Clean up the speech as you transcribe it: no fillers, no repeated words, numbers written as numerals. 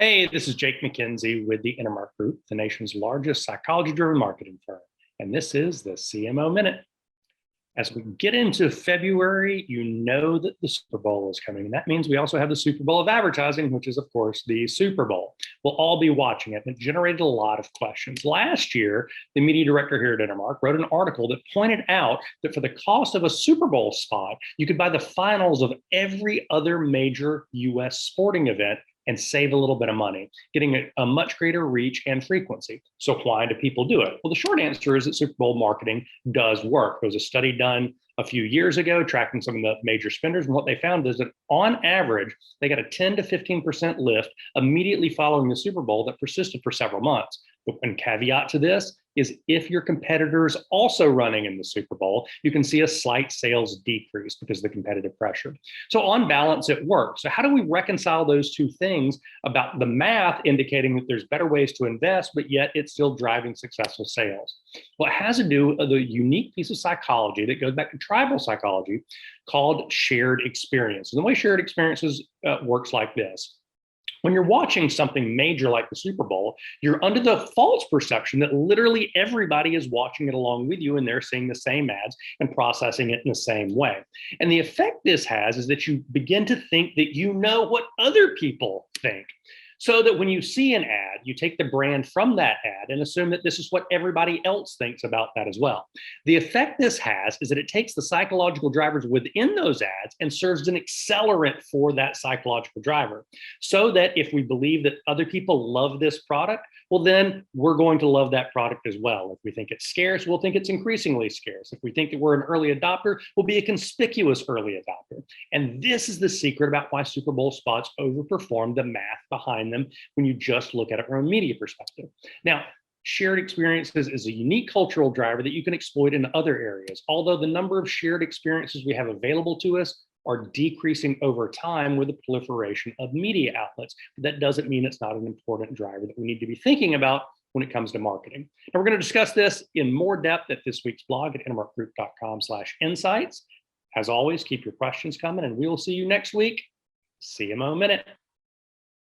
Hey, this is Jake McKenzie with the Intermark Group, the nation's largest psychology-driven marketing firm. And this is the CMO Minute. As we get into February, you know that the Super Bowl is coming. And that means we also have the Super Bowl of advertising, which is, of course, the Super Bowl. We'll all be watching it. And it generated a lot of questions. Last year, the media director here at Intermark wrote an article that pointed out that for the cost of a Super Bowl spot, you could buy the finals of every other major US sporting event and save a little bit of money, getting a much greater reach and frequency. So why do people do it? Well, the short answer is that Super Bowl marketing does work. There was a study done a few years ago tracking some of the major spenders, and what they found is that on average, they got a 10 to 15% lift immediately following the Super Bowl that persisted for several months. And caveat to this is if your competitor is also running in the Super Bowl, you can see a slight sales decrease because of the competitive pressure. So on balance, it works. So how do we reconcile those two things about the math indicating that there's better ways to invest, but yet it's still driving successful sales? Well, it has to do with the unique piece of psychology that goes back to tribal psychology called shared experience. And the way shared experiences works like this. When you're watching something major like the Super Bowl, you're under the false perception that literally everybody is watching it along with you and they're seeing the same ads and processing it in the same way. And the effect this has is that you begin to think that you know what other people think. So that when you see an ad, you take the brand from that ad and assume that this is what everybody else thinks about that as well. The effect this has is that it takes the psychological drivers within those ads and serves as an accelerant for that psychological driver. So that if we believe that other people love this product, well, then we're going to love that product as well. If we think it's scarce, we'll think it's increasingly scarce. If we think that we're an early adopter, we'll be a conspicuous early adopter. And this is the secret about why Super Bowl spots overperform the math behind them when you just look at it from a media perspective. Now, shared experiences is a unique cultural driver that you can exploit in other areas, although the number of shared experiences we have available to us are decreasing over time with the proliferation of media outlets. But that doesn't mean it's not an important driver that we need to be thinking about when it comes to marketing. And we're going to discuss this in more depth at this week's blog at intermarkgroup.com/insights. As always, keep your questions coming, and we will see you next week. CMO Minute.